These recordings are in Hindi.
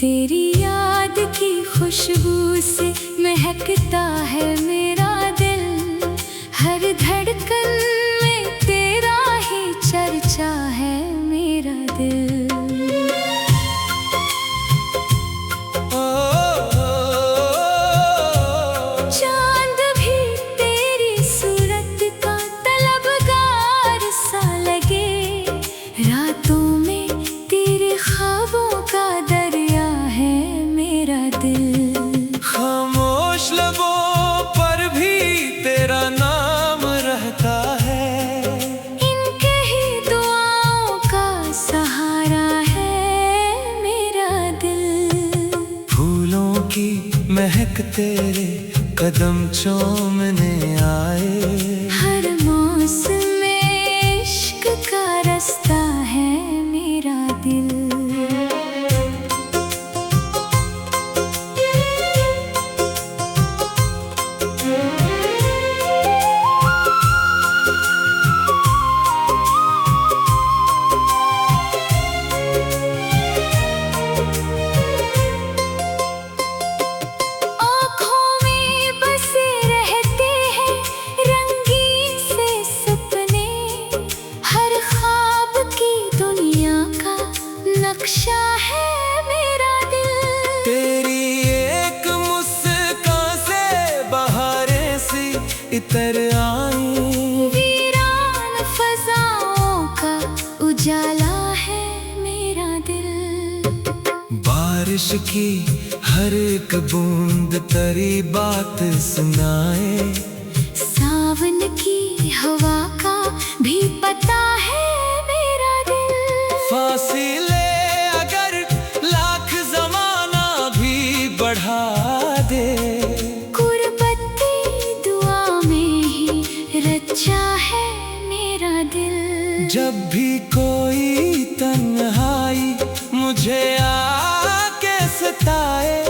तेरी याद की खुशबू से महकता है मेरा दिल। हर धड़कन में तेरा ही चर्चा है मेरा दिल। चांद भी तेरी सूरत का तलबगार सा लगे। रातों में तेरे ख्वाबों का दरिया है मेरा दिल। खामोश लबों पर भी तेरा नाम रहता है। इनके ही दुआओं का सहारा है मेरा दिल। फूलों की महक तेरे कदम चूमने आए। हर मौसम में इश्क का रास्ता है मेरा दिल। नक्शा है मेरा दिल। तेरी एक मुस्कान से बहारें सी इतर आई। वीरान फज़ाओं का उजाला है मेरा दिल। बारिश की हर एक बूंद तेरी बात सुनाए। सावन की हवा का भी पता है मेरा दिल। फासिले अगर लाख जमाना भी बढ़ा दे। गुरबती दुआ में ही रचा है मेरा दिल। जब भी कोई तन्हाई मुझे आके सताए।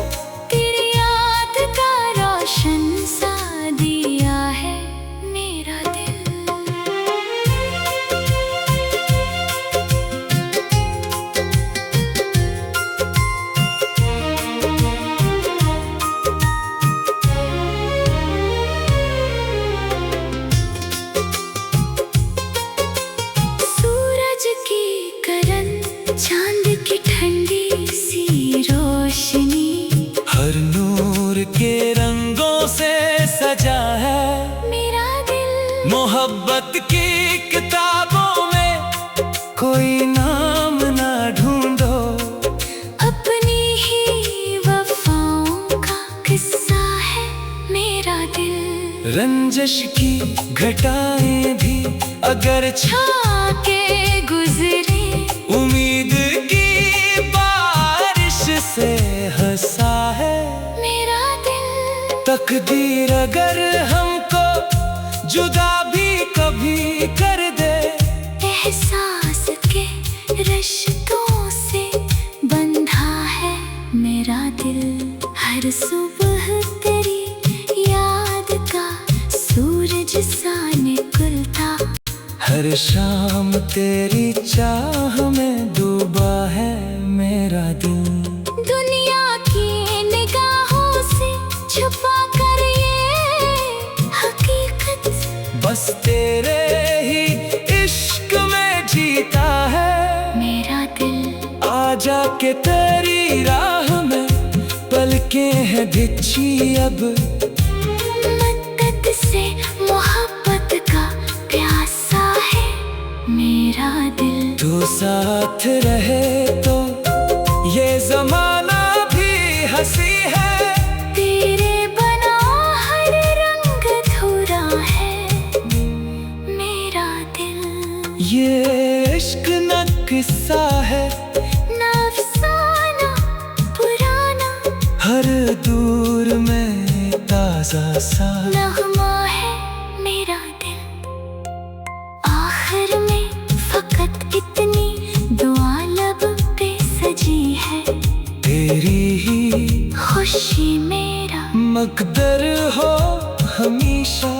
तेरी याद का रोशन सा दिया है मेरा दिल। चांद की ठंडी सी रोशनी हर नूर के रंगों से सजा है मेरा दिल। मोहब्बत की किताबों में कोई नाम ना ढूंढो। अपनी ही वफाओं का किस्सा है मेरा दिल। रंजिश की घटाएं भी अगर छा के गुजरे। उम्मीद की बारिश से हंसा है मेरा दिल। तकदीर अगर हमको जुदा भी कभी कर दे। एहसास के रिश्तों से बंधा है मेरा दिल। हर सुबह तेरी याद का सूरज सा निकलता। हर शाम तेरी चाह में डूबा है मेरा दिल। दुनिया की निगाहों से छुपा कर ये हकीकत बस तेरे ही इश्क में जीता है मेरा दिल। आजा के तेरी राह में पलकें हैं बिछी अब। मदद से मोहब्बत का प्यासा है मेरा दिल। तू साथ रहे तो ये जमाना भी हंसी है। तेरे बना हर रंग धुरा है मेरा दिल। ये इश्क न किस्सा है ना अफसाना पुराना। हर दूर में ताजा सा नगमा है मेरा दिल। आखिर में फकत इतनी दुआ लब पे सजी है। तेरी ही खुशी मेरा मकदर हो हमेशा।